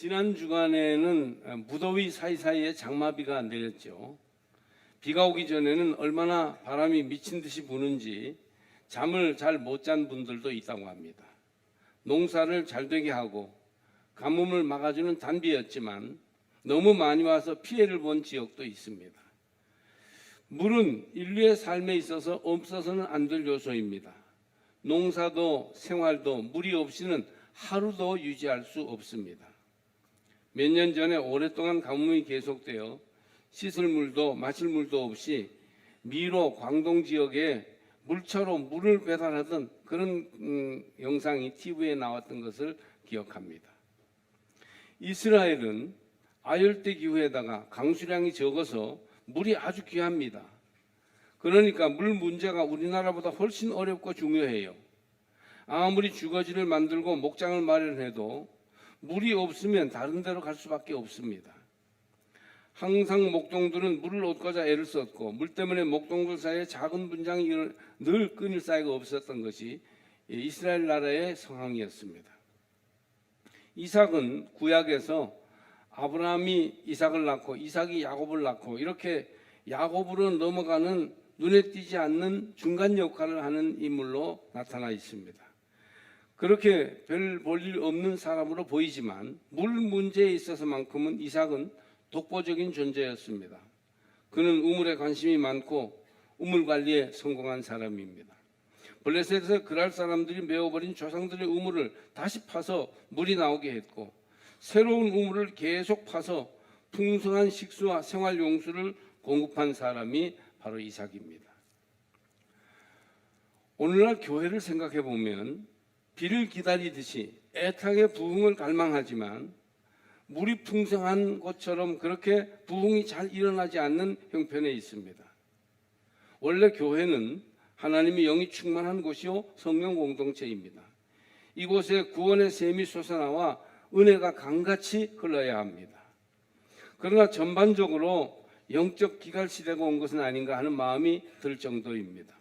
지난 주간에는 무더위 사이사이에 장마비가 내렸죠. 비가 오기 전에는 얼마나 바람이 미친 듯이 부는지 잠을 잘 못 잔 분들도 있다고 합니다. 농사를 잘 되게 하고 가뭄을 막아주는 단비였지만 너무 많이 와서 피해를 본 지역도 있습니다. 물은 인류의 삶에 있어서 없어서는 안 될 요소입니다. 농사도 생활도 물이 없이는 하루도 유지할 수 없습니다. 몇 년 전에 오랫동안 가뭄이 계속되어 씻을 물도 마실 물도 없이 미로 광동 지역에 물차로 물을 배달하던 그런 영상이 TV에 나왔던 것을 기억합니다. 이스라엘은 아열대 기후에다가 강수량이 적어서 물이 아주 귀합니다. 그러니까 물 문제가 우리나라보다 훨씬 어렵고 중요해요. 아무리 주거지를 만들고 목장을 마련해도 물이 없으면 다른 데로 갈 수밖에 없습니다. 항상 목동들은 물을 얻고자 애를 썼고 물 때문에 목동들 사이에 작은 분쟁이 늘 끊일 사이가 없었던 것이 이스라엘 나라의 상황이었습니다. 이삭은 구약에서 아브라함이 이삭을 낳고 이삭이 야곱을 낳고 이렇게 야곱으로 넘어가는 눈에 띄지 않는 중간 역할을 하는 인물로 나타나 있습니다. 그렇게 별 볼일 없는 사람으로 보이지만 물 문제에 있어서만큼은 이삭은 독보적인 존재였습니다. 그는 우물에 관심이 많고 우물 관리에 성공한 사람입니다. 블레셋에서 그랄 사람들이 메워버린 조상들의 우물을 다시 파서 물이 나오게 했고 새로운 우물을 계속 파서 풍성한 식수와 생활용수를 공급한 사람이 바로 이삭입니다. 오늘날 교회를 생각해 보면 비를 기다리듯이 애타게 부흥을 갈망하지만 물이 풍성한 곳처럼 그렇게 부흥이 잘 일어나지 않는 형편에 있습니다. 원래 교회는 하나님의 영이 충만한 곳이요 성령 공동체입니다. 이곳에 구원의 샘이 솟아나와 은혜가 강같이 흘러야 합니다. 그러나 전반적으로 영적 기갈 시대가 온 것은 아닌가 하는 마음이 들 정도입니다.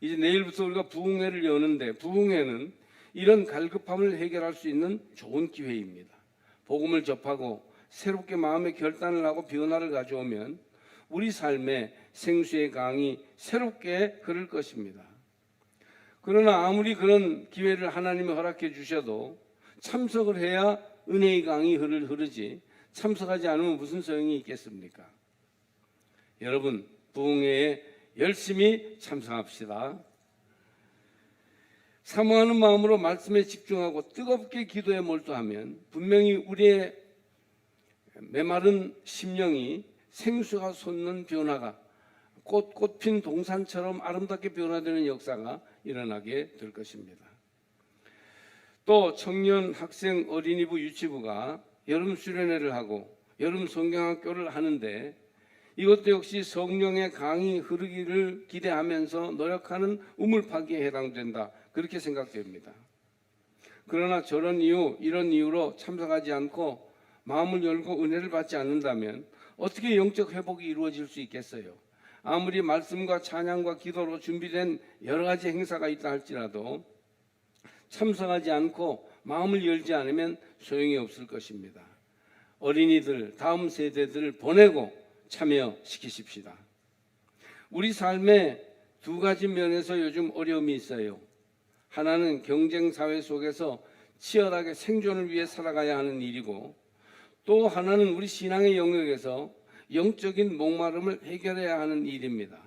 이제 내일부터 우리가 부흥회를 여는데 부흥회는 이런 갈급함을 해결할 수 있는 좋은 기회입니다. 복음을 접하고 새롭게 마음의 결단을 하고 변화를 가져오면 우리 삶에 생수의 강이 새롭게 흐를 것입니다. 그러나 아무리 그런 기회를 하나님이 허락해 주셔도 참석을 해야 은혜의 강이 흐르지 참석하지 않으면 무슨 소용이 있겠습니까? 여러분, 부흥회에 열심히 참석합시다. 사모하는 마음으로 말씀에 집중하고 뜨겁게 기도에 몰두하면 분명히 우리의 메마른 심령이 생수가 솟는 변화가 꽃핀 동산처럼 아름답게 변화되는 역사가 일어나게 될 것입니다. 또 청년, 학생, 어린이부, 유치부가 여름 수련회를 하고 여름 성경학교를 하는데 이것도 역시 성령의 강이 흐르기를 기대하면서 노력하는 우물 파기에 해당된다. 그렇게 생각됩니다. 그러나 이런 이유로 참석하지 않고 마음을 열고 은혜를 받지 않는다면 어떻게 영적 회복이 이루어질 수 있겠어요? 아무리 말씀과 찬양과 기도로 준비된 여러 가지 행사가 있다 할지라도 참석하지 않고 마음을 열지 않으면 소용이 없을 것입니다. 어린이들, 다음 세대들을 보내고 참여시키십시다. 우리 삶에 두 가지 면에서 요즘 어려움이 있어요. 하나는 경쟁 사회 속에서 치열하게 생존을 위해 살아가야 하는 일이고 또 하나는 우리 신앙의 영역에서 영적인 목마름을 해결해야 하는 일입니다.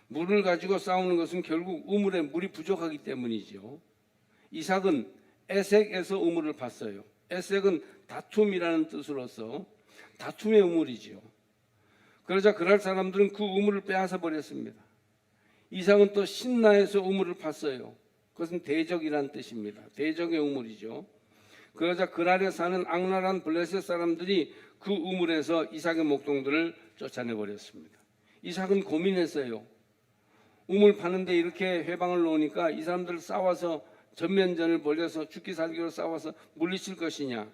물을 가지고 싸우는 것은 결국 우물에 물이 부족하기 때문이죠. 이삭은 에색에서 우물을 팠어요. 에색은 다툼이라는 뜻으로서 다툼의 우물이죠. 그러자 그랄 사람들은 그 우물을 빼앗아 버렸습니다. 이삭은 또 신나에서 우물을 팠어요. 그것은 대적이라는 뜻입니다. 대적의 우물이죠. 그러자 그랄에 사는 악랄한 블레셋 사람들이 그 우물에서 이삭의 목동들을 쫓아내 버렸습니다. 이삭은 고민했어요. 우물 파는데 이렇게 회방을 놓으니까 이 사람들 싸워서 전면전을 벌여서 죽기 살기로 싸워서 물리칠 것이냐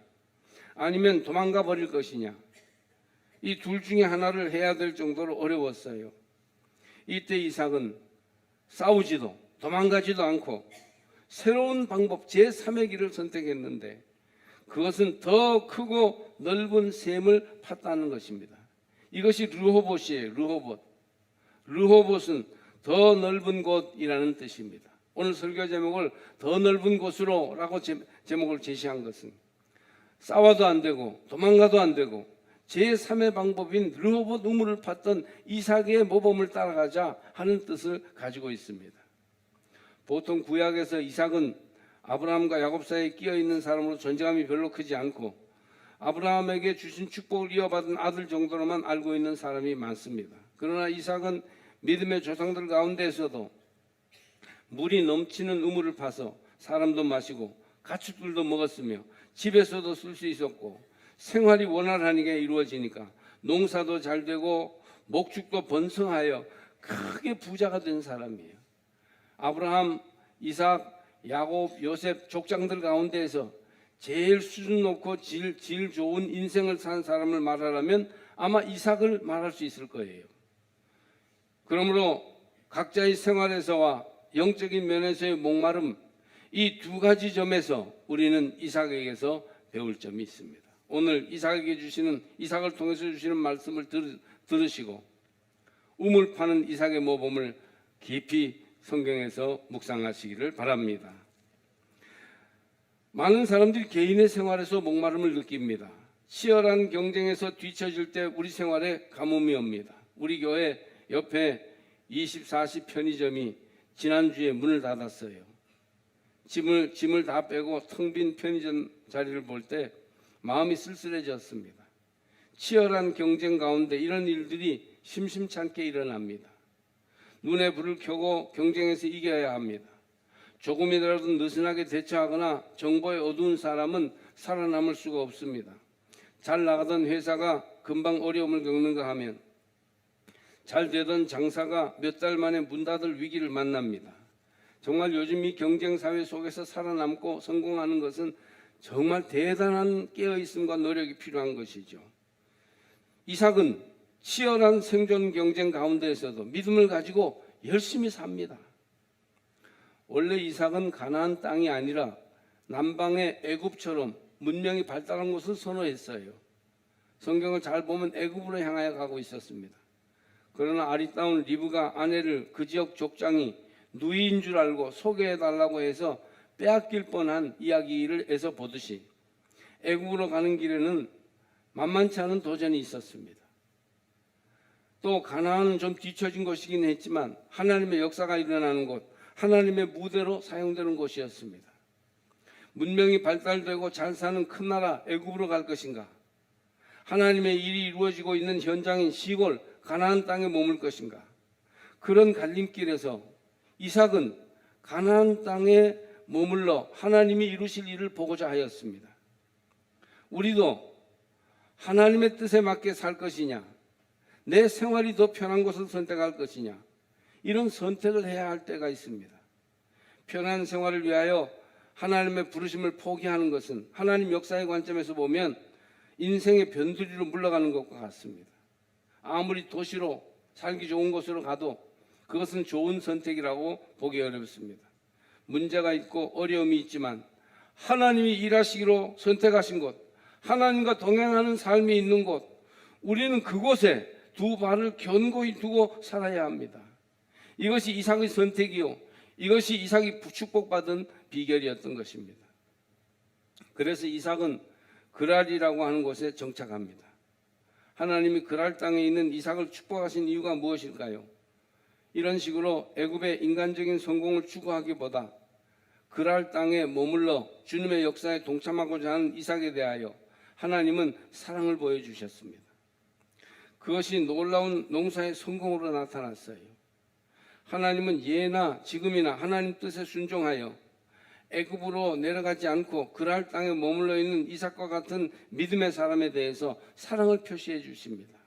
아니면 도망가 버릴 것이냐 이 둘 중에 하나를 해야 될 정도로 어려웠어요. 이때 이삭은 싸우지도 도망가지도 않고 새로운 방법 제3의 길을 선택했는데 그것은 더 크고 넓은 샘을 팠다는 것입니다. 이것이 르호봇이에요. 르호봇은 더 넓은 곳이라는 뜻입니다. 오늘 설교 제목을 더 넓은 곳으로 라고 제목을 제시한 것은 싸워도 안 되고 도망가도 안 되고 제3의 방법인 르호봇 우물을 팠던 이삭의 모범을 따라가자 하는 뜻을 가지고 있습니다. 보통 구약에서 이삭은 아브라함과 야곱 사이에 끼어있는 사람으로 존재감이 별로 크지 않고 아브라함에게 주신 축복을 이어받은 아들 정도로만 알고 있는 사람이 많습니다. 그러나 이삭은 믿음의 조상들 가운데에서도 물이 넘치는 우물을 파서 사람도 마시고 가축들도 먹었으며 집에서도 쓸 수 있었고 생활이 원활하게 이루어지니까 농사도 잘 되고 목축도 번성하여 크게 부자가 된 사람이에요. 아브라함, 이삭, 야곱, 요셉 족장들 가운데에서 제일 수준 높고 질 좋은 인생을 산 사람을 말하라면 아마 이삭을 말할 수 있을 거예요. 그러므로 각자의 생활에서와 영적인 면에서의 목마름, 이 두 가지 점에서 우리는 이삭에게서 배울 점이 있습니다. 오늘 이삭을 통해서 주시는 말씀을 들으시고 우물 파는 이삭의 모범을 깊이 성경에서 묵상하시기를 바랍니다. 많은 사람들이 개인의 생활에서 목마름을 느낍니다. 치열한 경쟁에서 뒤처질 때 우리 생활에 가뭄이 옵니다. 우리 교회 옆에 24시 편의점이 지난주에 문을 닫았어요. 짐을 다 빼고 텅 빈 편의점 자리를 볼 때 마음이 쓸쓸해졌습니다. 치열한 경쟁 가운데 이런 일들이 심심찮게 일어납니다. 눈에 불을 켜고 경쟁에서 이겨야 합니다. 조금이라도 느슨하게 대처하거나 정보에 어두운 사람은 살아남을 수가 없습니다. 잘 나가던 회사가 금방 어려움을 겪는가 하면 잘 되던 장사가 몇 달 만에 문 닫을 위기를 만납니다. 정말 요즘 이 경쟁 사회 속에서 살아남고 성공하는 것은 정말 대단한 깨어있음과 노력이 필요한 것이죠. 이삭은 치열한 생존 경쟁 가운데에서도 믿음을 가지고 열심히 삽니다. 원래 이삭은 가나안 땅이 아니라 남방의 애굽처럼 문명이 발달한 곳을 선호했어요. 성경을 잘 보면 애굽으로 향하여 가고 있었습니다. 그러나 아리따운 리브가 아내를 그 지역 족장이 누이인 줄 알고 소개해달라고 해서 빼앗길 뻔한 이야기를 해서 보듯이 애굽으로 가는 길에는 만만치 않은 도전이 있었습니다. 또 가나안은 좀 뒤처진 곳이긴 했지만 하나님의 역사가 일어나는 곳, 하나님의 무대로 사용되는 곳이었습니다. 문명이 발달되고 잘 사는 큰 나라 애굽으로 갈 것인가? 하나님의 일이 이루어지고 있는 현장인 시골 가나안 땅에 머물 것인가? 그런 갈림길에서 이삭은 가나안 땅에 머물러 하나님이 이루실 일을 보고자 하였습니다. 우리도 하나님의 뜻에 맞게 살 것이냐, 내 생활이 더 편한 곳을 선택할 것이냐, 이런 선택을 해야 할 때가 있습니다. 편한 생활을 위하여 하나님의 부르심을 포기하는 것은 하나님 역사의 관점에서 보면 인생의 변두리로 물러가는 것과 같습니다. 아무리 도시로 살기 좋은 곳으로 가도 그것은 좋은 선택이라고 보기 어렵습니다. 문제가 있고 어려움이 있지만 하나님이 일하시기로 선택하신 곳, 하나님과 동행하는 삶이 있는 곳, 우리는 그곳에 두 발을 견고히 두고 살아야 합니다. 이것이 이삭의 선택이요, 이것이 이삭이 축복받은 비결이었던 것입니다. 그래서 이삭은 그랄이라고 하는 곳에 정착합니다. 하나님이 그랄 땅에 있는 이삭을 축복하신 이유가 무엇일까요? 이런 식으로 애굽의 인간적인 성공을 추구하기보다 그랄 땅에 머물러 주님의 역사에 동참하고자 하는 이삭에 대하여 하나님은 사랑을 보여주셨습니다. 그것이 놀라운 농사의 성공으로 나타났어요. 하나님은 예나 지금이나 하나님 뜻에 순종하여 애굽으로 내려가지 않고 그랄 땅에 머물러 있는 이삭과 같은 믿음의 사람에 대해서 사랑을 표시해 주십니다.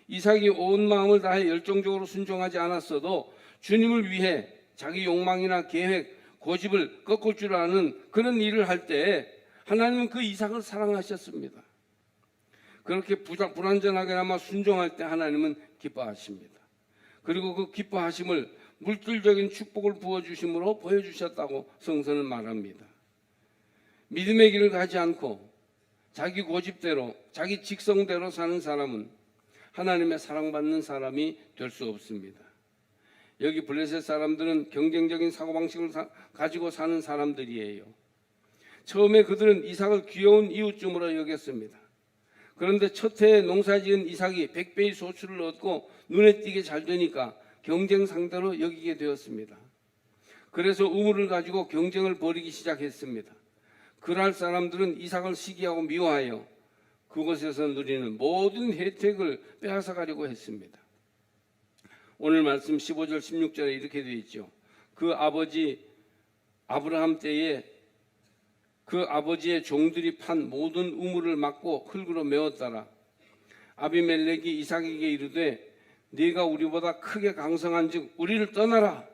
이삭이 온 마음을 다해 열정적으로 순종하지 않았어도 주님을 위해 자기 욕망이나 계획, 고집을 꺾을 줄 아는 그런 일을 할 때 하나님은 그 이삭을 사랑하셨습니다. 그렇게 불완전하게나마 순종할 때 하나님은 기뻐하십니다. 그리고 그 기뻐하심을 물질적인 축복을 부어주심으로 보여주셨다고 성서는 말합니다. 믿음의 길을 가지 않고 자기 고집대로 자기 직성대로 사는 사람은 하나님의 사랑받는 사람이 될 수 없습니다. 여기 블레셋 사람들은 경쟁적인 사고방식을 가지고 사는 사람들이에요. 처음에 그들은 이삭을 귀여운 이웃쯤으로 여겼습니다. 그런데 첫 해에 농사지은 이삭이 100배의 소출을 얻고 눈에 띄게 잘 되니까 경쟁 상대로 여기게 되었습니다. 그래서 우물을 가지고 경쟁을 벌이기 시작했습니다. 그날 사람들은 이삭을 시기하고 미워하여 그곳에서 누리는 모든 혜택을 빼앗아 가려고 했습니다. 오늘 말씀 15절 16절에 이렇게 되어 있죠. 그 아버지 아브라함 때에 그 아버지의 종들이 판 모든 우물을 막고 흙으로 메웠더라. 아비멜렉이 이삭에게 이르되 네가 우리보다 크게 강성한즉 우리를 떠나라.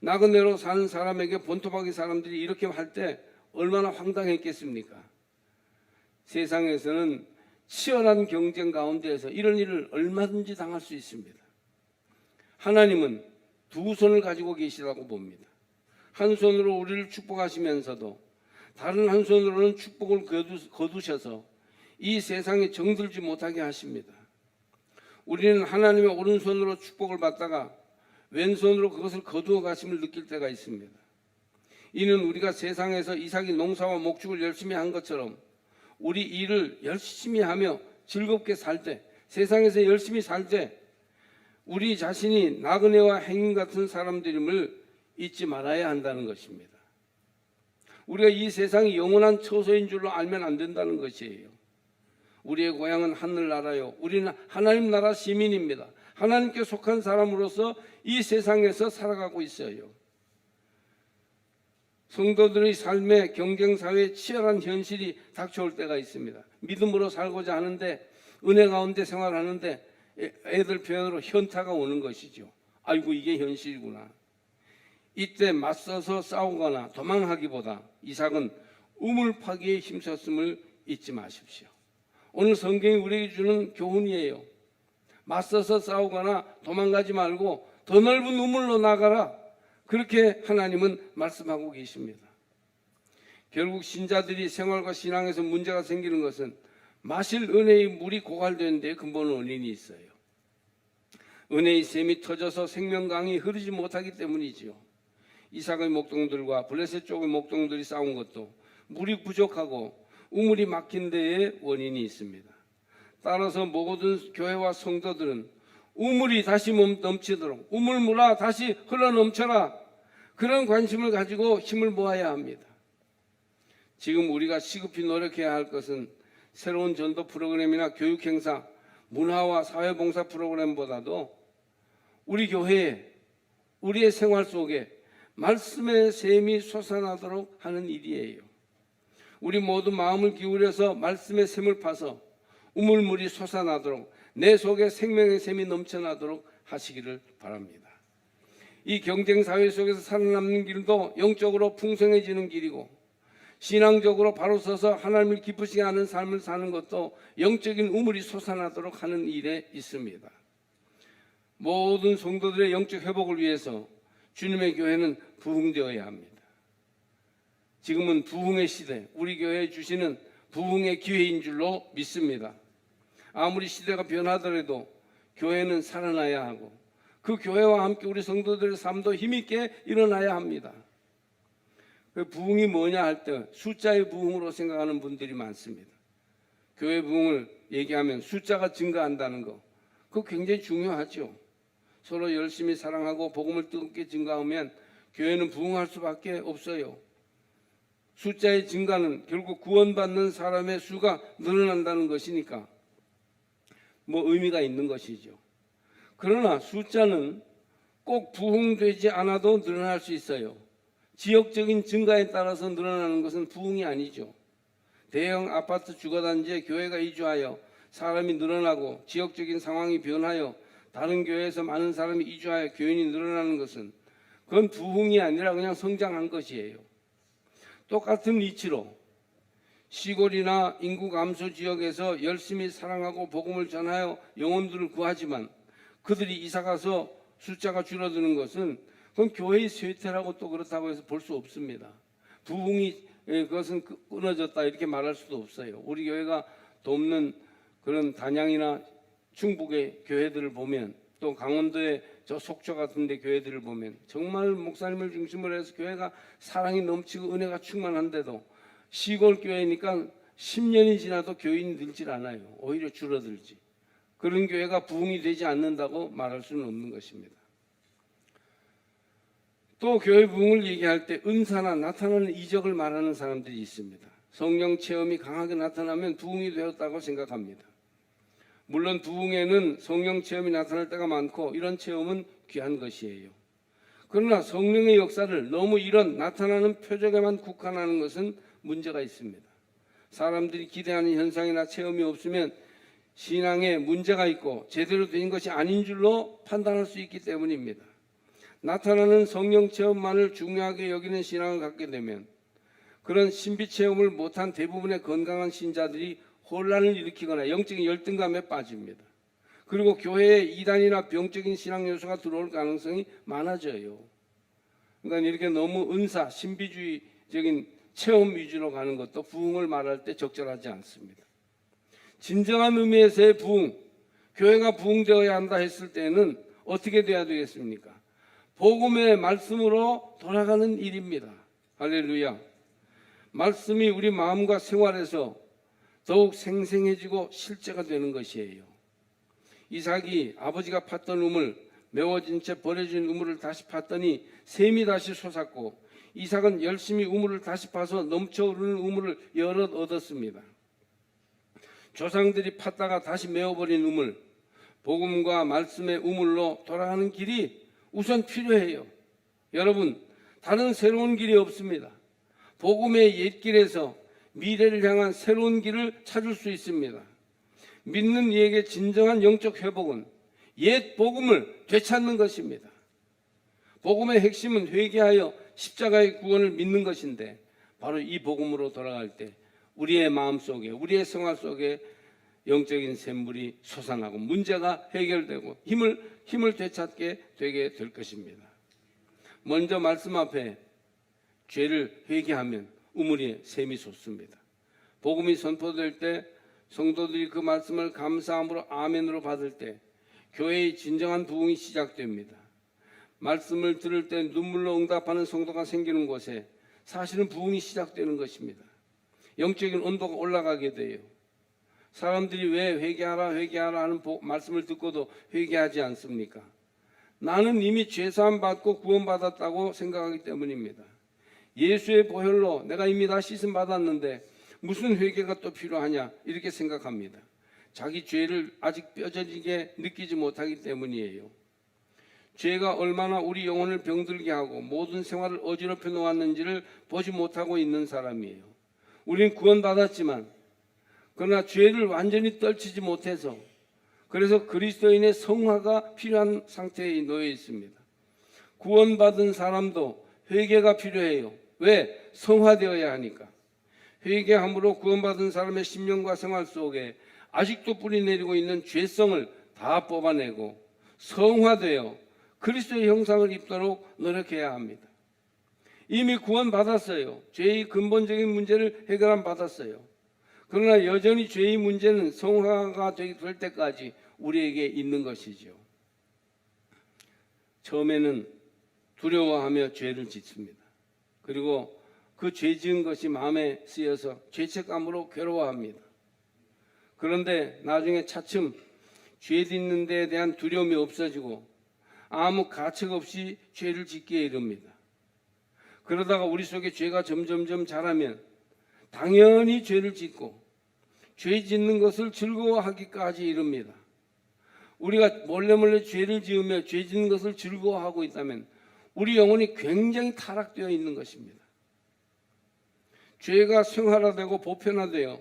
나그네로 사는 사람에게 본토박이 사람들이 이렇게 할 때 얼마나 황당했겠습니까? 세상에서는 치열한 경쟁 가운데에서 이런 일을 얼마든지 당할 수 있습니다. 하나님은 두 손을 가지고 계시다고 봅니다. 한 손으로 우리를 축복하시면서도 다른 한 손으로는 축복을 거두셔서 이 세상에 정들지 못하게 하십니다. 우리는 하나님의 오른손으로 축복을 받다가 왼손으로 그것을 거두어 가심을 느낄 때가 있습니다. 이는 우리가 세상에서 이삭이 농사와 목축을 열심히 한 것처럼 우리 일을 열심히 하며 즐겁게 살 때, 세상에서 열심히 살 때 우리 자신이 나그네와 행인 같은 사람들임을 잊지 말아야 한다는 것입니다. 우리가 이 세상이 영원한 처소인 줄로 알면 안 된다는 것이에요. 우리의 고향은 하늘나라요. 우리는 하나님 나라 시민입니다. 하나님께 속한 사람으로서 이 세상에서 살아가고 있어요. 성도들의 삶에 경쟁사회의 치열한 현실이 닥쳐올 때가 있습니다. 믿음으로 살고자 하는데 은혜 가운데 생활하는데 애들 표현으로 현타가 오는 것이죠. 아이고 이게 현실이구나. 이때 맞서서 싸우거나 도망하기보다 이삭은 우물 파기에 힘썼음을 잊지 마십시오. 오늘 성경이 우리에게 주는 교훈이에요. 맞서서 싸우거나 도망가지 말고 더 넓은 우물로 나가라. 그렇게 하나님은 말씀하고 계십니다. 결국 신자들이 생활과 신앙에서 문제가 생기는 것은 마실 은혜의 물이 고갈되는 데 근본 원인이 있어요. 은혜의 샘이 터져서 생명강이 흐르지 못하기 때문이지요. 이삭의 목동들과 블레셋 쪽의 목동들이 싸운 것도 물이 부족하고 우물이 막힌 데에 원인이 있습니다. 따라서 모든 교회와 성도들은 우물이 다시 넘치도록 우물물아 다시 흘러넘쳐라. 그런 관심을 가지고 힘을 모아야 합니다. 지금 우리가 시급히 노력해야 할 것은 새로운 전도 프로그램이나 교육 행사, 문화와 사회봉사 프로그램보다도 우리 교회에 우리의 생활 속에 말씀의 샘이 솟아나도록 하는 일이에요. 우리 모두 마음을 기울여서 말씀의 샘을 파서 우물물이 솟아나도록 내 속에 생명의 샘이 넘쳐나도록 하시기를 바랍니다. 이 경쟁사회 속에서 살아남는 길도 영적으로 풍성해지는 길이고 신앙적으로 바로 서서 하나님을 기쁘시게 하는 삶을 사는 것도 영적인 우물이 솟아나도록 하는 일에 있습니다. 모든 성도들의 영적 회복을 위해서 주님의 교회는 부흥되어야 합니다. 지금은 부흥의 시대, 우리 교회에 주시는 부흥의 기회인 줄로 믿습니다. 아무리 시대가 변하더라도 교회는 살아나야 하고 그 교회와 함께 우리 성도들의 삶도 힘있게 일어나야 합니다. 그 부흥이 뭐냐 할 때 숫자의 부흥으로 생각하는 분들이 많습니다. 교회 부흥을 얘기하면 숫자가 증가한다는 거, 그거 굉장히 중요하죠. 서로 열심히 사랑하고 복음을 뜨겁게 증가하면 교회는 부흥할 수밖에 없어요. 숫자의 증가는 결국 구원받는 사람의 수가 늘어난다는 것이니까 뭐 의미가 있는 것이죠. 그러나 숫자는 꼭 부흥되지 않아도 늘어날 수 있어요. 지역적인 증가에 따라서 늘어나는 것은 부흥이 아니죠. 대형 아파트 주거단지에 교회가 이주하여 사람이 늘어나고 지역적인 상황이 변하여 다른 교회에서 많은 사람이 이주하여 교인이 늘어나는 것은 그건 부흥이 아니라 그냥 성장한 것이에요. 똑같은 이치로 시골이나 인구 감소 지역에서 열심히 사랑하고 복음을 전하여 영혼들을 구하지만 그들이 이사가서 숫자가 줄어드는 것은 그건 교회의 쇠퇴라고 또 그렇다고 해서 볼 수 없습니다. 부흥이 그것은 끊어졌다 이렇게 말할 수도 없어요. 우리 교회가 돕는 그런 단양이나 충북의 교회들을 보면, 또 강원도의 저 속초 같은 데 교회들을 보면 정말 목사님을 중심으로 해서 교회가 사랑이 넘치고 은혜가 충만한데도 시골 교회니까 10년이 지나도 교인이 늘질 않아요. 오히려 줄어들지. 그런 교회가 부흥이 되지 않는다고 말할 수는 없는 것입니다. 또 교회 부흥을 얘기할 때 은사나 나타나는 이적을 말하는 사람들이 있습니다. 성령 체험이 강하게 나타나면 부흥이 되었다고 생각합니다. 물론 부흥에는 성령 체험이 나타날 때가 많고 이런 체험은 귀한 것이에요. 그러나 성령의 역사를 너무 이런 나타나는 표적에만 국한하는 것은 문제가 있습니다. 사람들이 기대하는 현상이나 체험이 없으면 신앙에 문제가 있고 제대로 된 것이 아닌 줄로 판단할 수 있기 때문입니다. 나타나는 성령 체험만을 중요하게 여기는 신앙을 갖게 되면 그런 신비 체험을 못한 대부분의 건강한 신자들이 혼란을 일으키거나 영적인 열등감에 빠집니다. 그리고 교회에 이단이나 병적인 신앙 요소가 들어올 가능성이 많아져요. 그러니까 이렇게 너무 은사, 신비주의적인 체험 위주로 가는 것도 부흥을 말할 때 적절하지 않습니다. 진정한 의미에서의 부흥, 교회가 부흥되어야 한다 했을 때는 어떻게 돼야 되겠습니까? 복음의 말씀으로 돌아가는 일입니다. 할렐루야. 말씀이 우리 마음과 생활에서 더욱 생생해지고 실제가 되는 것이에요. 이삭이 아버지가 팠던 우물, 메워진 채 버려진 우물을 다시 팠더니 샘이 다시 솟았고 이삭은 열심히 우물을 다시 파서 넘쳐흐르는 우물을 여럿 얻었습니다. 조상들이 팠다가 다시 메워버린 우물, 복음과 말씀의 우물로 돌아가는 길이 우선 필요해요. 여러분, 다른 새로운 길이 없습니다. 복음의 옛길에서 미래를 향한 새로운 길을 찾을 수 있습니다. 믿는 이에게 진정한 영적 회복은 옛 복음을 되찾는 것입니다. 복음의 핵심은 회개하여 십자가의 구원을 믿는 것인데 바로 이 복음으로 돌아갈 때 우리의 마음속에, 우리의 생활 속에 영적인 샘물이 솟아나고 문제가 해결되고 힘을 되찾게 되게 될 것입니다. 먼저 말씀 앞에 죄를 회개하면 우물에 샘이 솟습니다. 복음이 선포될 때 성도들이 그 말씀을 감사함으로 아멘으로 받을 때 교회의 진정한 부흥이 시작됩니다. 말씀을 들을 때 눈물로 응답하는 성도가 생기는 곳에 사실은 부흥이 시작되는 것입니다. 영적인 온도가 올라가게 돼요. 사람들이 왜 회개하라 하는 말씀을 듣고도 회개하지 않습니까? 나는 이미 죄사함 받고 구원받았다고 생각하기 때문입니다. 예수의 보혈로 내가 이미 다 씻음 받았는데 무슨 회개가 또 필요하냐 이렇게 생각합니다. 자기 죄를 아직 뼈저리게 느끼지 못하기 때문이에요. 죄가 얼마나 우리 영혼을 병들게 하고 모든 생활을 어지럽혀 놓았는지를 보지 못하고 있는 사람이에요. 우리는 구원받았지만 그러나 죄를 완전히 떨치지 못해서 그래서 그리스도인의 성화가 필요한 상태에 놓여 있습니다. 구원받은 사람도 회개가 필요해요. 왜? 성화되어야 하니까. 회개함으로 구원받은 사람의 심령과 생활 속에 아직도 뿌리내리고 있는 죄성을 다 뽑아내고 성화되어 그리스도의 형상을 입도록 노력해야 합니다. 이미 구원받았어요. 죄의 근본적인 문제를 해결함 받았어요. 그러나 여전히 죄의 문제는 성화가 될 때까지 우리에게 있는 것이죠. 처음에는 두려워하며 죄를 짓습니다. 그리고 그 죄 지은 것이 마음에 쓰여서 죄책감으로 괴로워합니다. 그런데 나중에 차츰 죄 짓는 데에 대한 두려움이 없어지고 아무 가책 없이 죄를 짓기에 이릅니다. 그러다가 우리 속에 죄가 점점점 자라면 당연히 죄를 짓고 죄 짓는 것을 즐거워하기까지 이릅니다. 우리가 몰래 죄를 지으며 죄 짓는 것을 즐거워하고 있다면 우리 영혼이 굉장히 타락되어 있는 것입니다. 죄가 생활화되고 보편화되어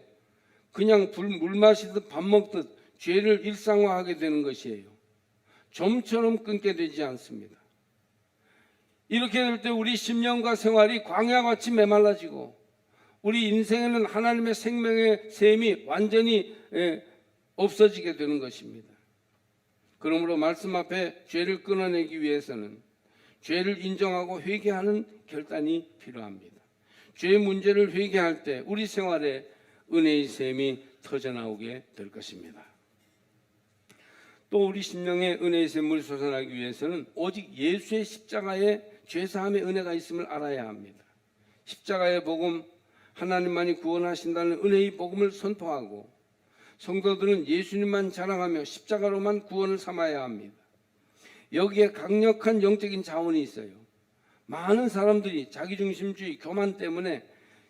그냥 물 마시듯 밥 먹듯 죄를 일상화하게 되는 것이에요. 좀처럼 끊게 되지 않습니다. 이렇게 될 때 우리 심령과 생활이 광야같이 메말라지고 우리 인생에는 하나님의 생명의 샘이 완전히 없어지게 되는 것입니다. 그러므로 말씀 앞에 죄를 끊어내기 위해서는 죄를 인정하고 회개하는 결단이 필요합니다. 죄의 문제를 회개할 때 우리 생활에 은혜의 샘이 터져나오게 될 것입니다. 또 우리 심령에 은혜의 샘물이 솟아나기 위해서는 오직 예수의 십자가의 죄사함의 은혜가 있음을 알아야 합니다. 십자가의 복음, 하나님만이 구원하신다는 은혜의 복음을 선포하고 성도들은 예수님만 자랑하며 십자가로만 구원을 삼아야 합니다. 여기에 강력한 영적인 자원이 있어요. 많은 사람들이 자기중심주의, 교만 때문에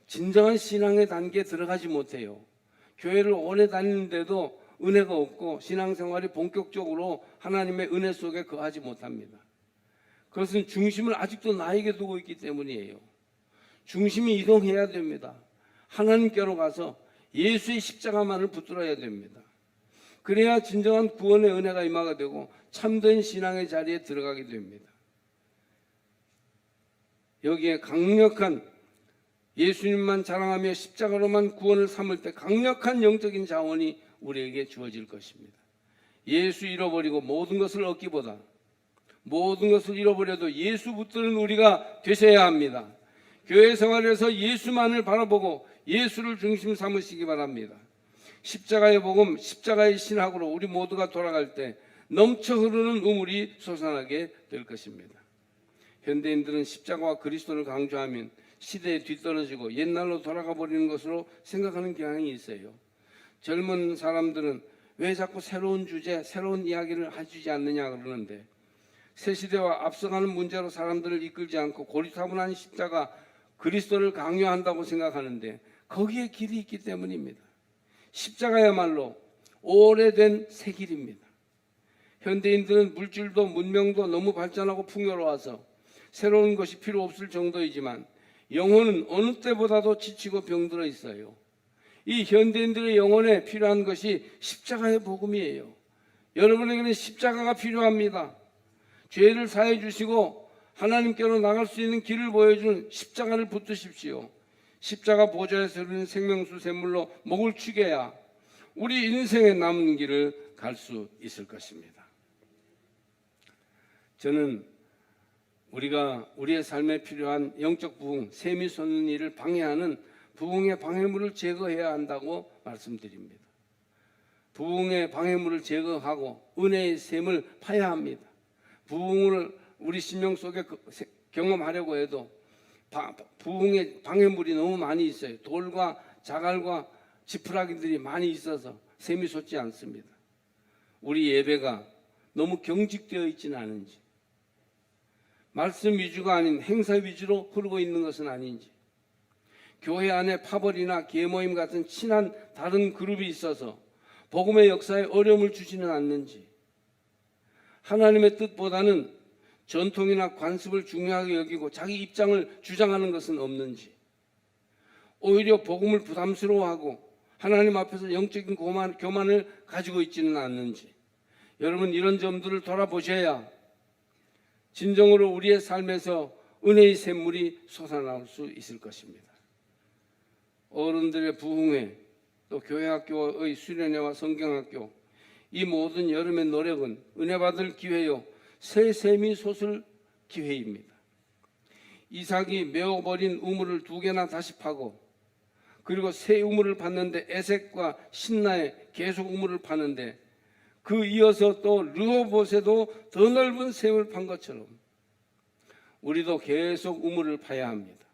진정한 신앙의 단계에 들어가지 못해요. 교회를 오래 다니는데도 은혜가 없고 신앙생활이 본격적으로 하나님의 은혜 속에 거하지 못합니다. 그것은 중심을 아직도 나에게 두고 있기 때문이에요. 중심이 이동해야 됩니다. 하나님께로 가서 예수의 십자가만을 붙들어야 됩니다. 그래야 진정한 구원의 은혜가 임하게 되고 참된 신앙의 자리에 들어가게 됩니다. 여기에 강력한 예수님만 자랑하며 십자가로만 구원을 삼을 때 강력한 영적인 자원이 우리에게 주어질 것입니다. 예수 잃어버리고 모든 것을 얻기보다 모든 것을 잃어버려도 예수 붙드는 우리가 되셔야 합니다. 교회 생활에서 예수만을 바라보고 예수를 중심 삼으시기 바랍니다. 십자가의 복음, 십자가의 신학으로 우리 모두가 돌아갈 때 넘쳐 흐르는 우물이 솟아나게 될 것입니다. 현대인들은 십자가와 그리스도를 강조하면 시대에 뒤떨어지고 옛날로 돌아가 버리는 것으로 생각하는 경향이 있어요. 젊은 사람들은 왜 자꾸 새로운 주제, 새로운 이야기를 해주지 않느냐 그러는데 새 시대와 앞서가는 문제로 사람들을 이끌지 않고 고리타분한 십자가 그리스도를 강요한다고 생각하는데 거기에 길이 있기 때문입니다. 십자가야말로 오래된 새 길입니다. 현대인들은 물질도 문명도 너무 발전하고 풍요로워서 새로운 것이 필요 없을 정도이지만 영혼은 어느 때보다도 지치고 병들어 있어요. 이 현대인들의 영혼에 필요한 것이 십자가의 복음이에요. 여러분에게는 십자가가 필요합니다. 죄를 사해 주시고 하나님께로 나갈 수 있는 길을 보여준 십자가를 붙드십시오. 십자가 보좌에서 흐르는 생명수 샘물로 목을 축여야 우리 인생의 남은 길을 갈 수 있을 것입니다. 저는 우리가 우리의 삶에 필요한 영적 부흥, 샘이 솟는 일을 방해하는 부흥의 방해물을 제거해야 한다고 말씀드립니다. 부흥의 방해물을 제거하고 은혜의 샘을 파야 합니다. 부흥을 우리 심령 속에 경험하려고 해도 부흥의 방해물이 너무 많이 있어요. 돌과 자갈과 지푸라기들이 많이 있어서 샘이 솟지 않습니다. 우리 예배가 너무 경직되어 있지는 않은지, 말씀 위주가 아닌 행사 위주로 흐르고 있는 것은 아닌지, 교회 안에 파벌이나 계모임 같은 친한 다른 그룹이 있어서 복음의 역사에 어려움을 주지는 않는지, 하나님의 뜻보다는 전통이나 관습을 중요하게 여기고 자기 입장을 주장하는 것은 없는지, 오히려 복음을 부담스러워하고 하나님 앞에서 영적인 교만을 가지고 있지는 않는지, 여러분 이런 점들을 돌아보셔야 진정으로 우리의 삶에서 은혜의 샘물이 솟아나올 수 있을 것입니다. 어른들의 부흥회, 또 교회학교의 수련회와 성경학교, 이 모든 여름의 노력은 은혜 받을 기회요 새 샘이 솟을 기회입니다. 이삭이 메어버린 우물을 2개나 다시 파고 그리고 새 우물을 팠는데 에색과 신나에 계속 우물을 파는데 그 이어서 또 르호봇에도 더 넓은 샘을 판 것처럼 우리도 계속 우물을 파야 합니다.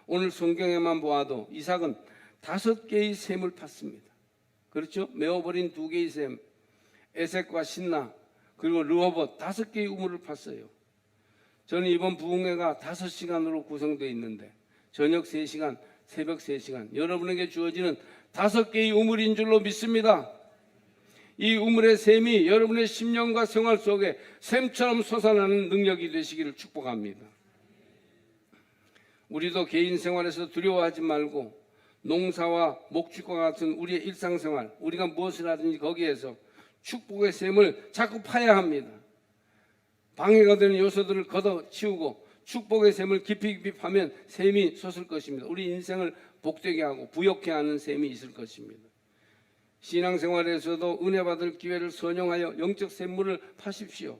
오늘 성경에만 보아도 이삭은 5개의 샘을 팠습니다. 그렇죠? 메어버린 2개의 샘, 에색과 신나, 그리고 르호봇 5개의 우물을 팠어요. 저는 이번 부흥회가 5시간으로 구성되어 있는데 저녁 3시간, 새벽 3시간 여러분에게 주어지는 5개의 우물인 줄로 믿습니다. 이 우물의 샘이 여러분의 심령과 생활 속에 샘처럼 솟아나는 능력이 되시기를 축복합니다. 우리도 개인 생활에서 두려워하지 말고 농사와 목축과 같은 우리의 일상생활, 우리가 무엇을 하든지 거기에서 축복의 샘을 자꾸 파야 합니다. 방해가 되는 요소들을 걷어치우고 축복의 샘을 깊이 파면 샘이 솟을 것입니다. 우리 인생을 복되게 하고 부욕케 하는 샘이 있을 것입니다. 신앙생활에서도 은혜 받을 기회를 선용하여 영적 샘물을 파십시오.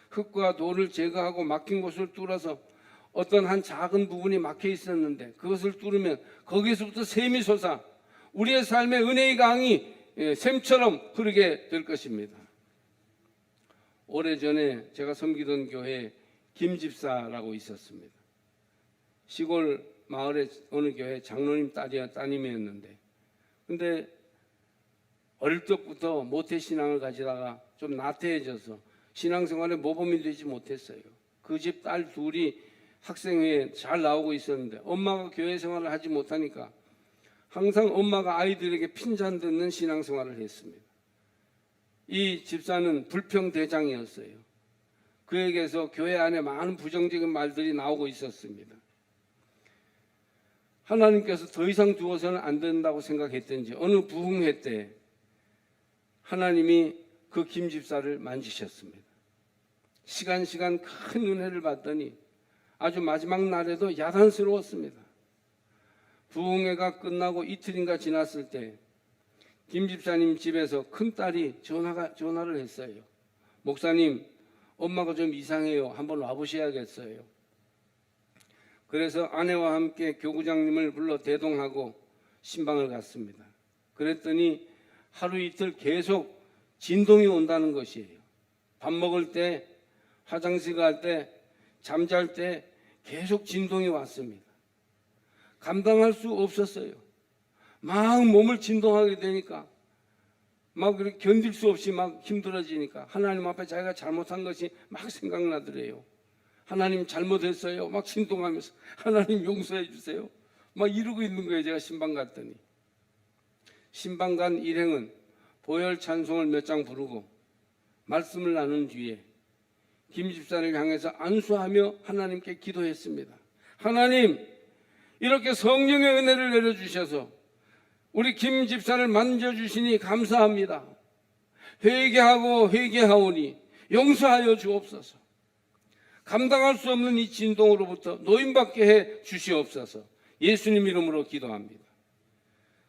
흙과 돌을 제거하고 막힌 곳을 뚫어서 어떤 한 작은 부분이 막혀 있었는데 그것을 뚫으면 거기서부터 샘이 솟아 우리의 삶의 은혜의 강이 샘처럼 흐르게 될 것입니다. 오래전에 제가 섬기던 교회에 김 집사라고 있었습니다. 시골 마을의 어느 교회 장로님 따님이었는데, 근데 어릴 적부터 모태신앙을 가지다가 좀 나태해져서 신앙생활에 모범이 되지 못했어요. 그 집 딸 둘이 학생회에 잘 나오고 있었는데 엄마가 교회 생활을 하지 못하니까 항상 엄마가 아이들에게 핀잔 듣는 신앙생활을 했습니다. 이 집사는 불평대장이었어요. 그에게서 교회 안에 많은 부정적인 말들이 나오고 있었습니다. 하나님께서 더 이상 두어서는 안 된다고 생각했던지 어느 부흥회 때 하나님이 그 김 집사를 만지셨습니다. 시간 큰 은혜를 받더니 아주 마지막 날에도 야단스러웠습니다. 부흥회가 끝나고 이틀인가 지났을 때 김 집사님 집에서 큰딸이 전화를 했어요. 목사님, 엄마가 좀 이상해요. 한번 와보셔야겠어요. 그래서 아내와 함께 교구장님을 불러 대동하고 신방을 갔습니다. 그랬더니 하루 이틀 계속 진동이 온다는 것이에요. 밥 먹을 때, 화장실 갈 때, 잠잘 때 계속 진동이 왔습니다. 감당할 수 없었어요. 막 몸을 진동하게 되니까 막 그렇게 견딜 수 없이 막 힘들어지니까 하나님 앞에 자기가 잘못한 것이 막 생각나더래요. 하나님 잘못했어요. 막 진동하면서 하나님 용서해 주세요. 막 이러고 있는 거예요. 제가 신방 갔더니. 신방 간 일행은 보혈 찬송을 몇 장 부르고 말씀을 나눈 뒤에 김 집사를 향해서 안수하며 하나님께 기도했습니다. 하나님, 이렇게 성령의 은혜를 내려주셔서 우리 김 집사를 만져주시니 감사합니다. 회개하오니 용서하여 주옵소서. 감당할 수 없는 이 진동으로부터 노인받게 해 주시옵소서. 예수님 이름으로 기도합니다.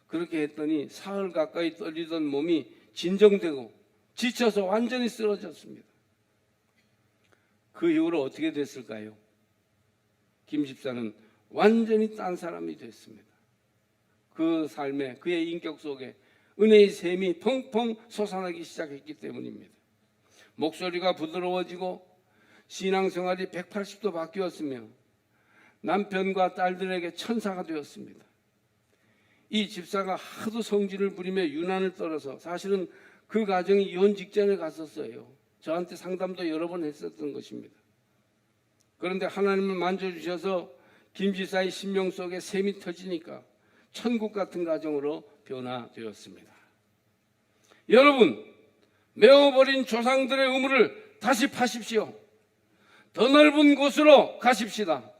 그렇게 했더니 사흘 가까이 떨리던 몸이 진정되고 지쳐서 완전히 쓰러졌습니다. 그 이후로 어떻게 됐을까요? 김 집사는 완전히 딴 사람이 됐습니다. 그 삶에, 그의 인격 속에 은혜의 샘이 펑펑 솟아나기 시작했기 때문입니다. 목소리가 부드러워지고 신앙생활이 180도 바뀌었으며 남편과 딸들에게 천사가 되었습니다. 이 집사가 하도 성질을 부리며 유난을 떨어서 사실은 그 가정이 이혼 직전에 갔었어요. 저한테 상담도 여러 번 했었던 것입니다. 그런데 하나님을 만져주셔서 김 집사의 심령 속에 샘이 터지니까 천국 같은 가정으로 변화되었습니다. 여러분, 메어버린 조상들의 우물을 다시 파십시오. 더 넓은 곳으로 가십시다.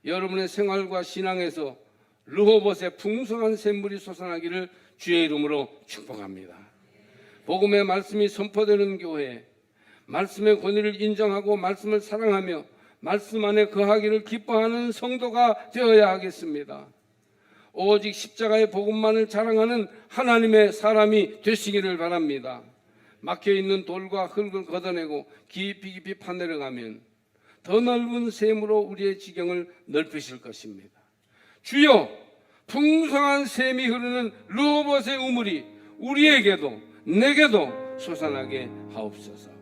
여러분의 생활과 신앙에서 르호봇의 풍성한 샘물이 솟아나기를 주의 이름으로 축복합니다. 복음의 말씀이 선포되는 교회, 말씀의 권위를 인정하고 말씀을 사랑하며 말씀 안에 거하기를 기뻐하는 성도가 되어야 하겠습니다. 오직 십자가의 복음만을 자랑하는 하나님의 사람이 되시기를 바랍니다. 막혀있는 돌과 흙을 걷어내고 깊이 파내려가면 더 넓은 샘으로 우리의 지경을 넓히실 것입니다. 주여, 풍성한 샘이 흐르는 르호봇의 우물이 우리에게도 내게도 솟아나게 하옵소서.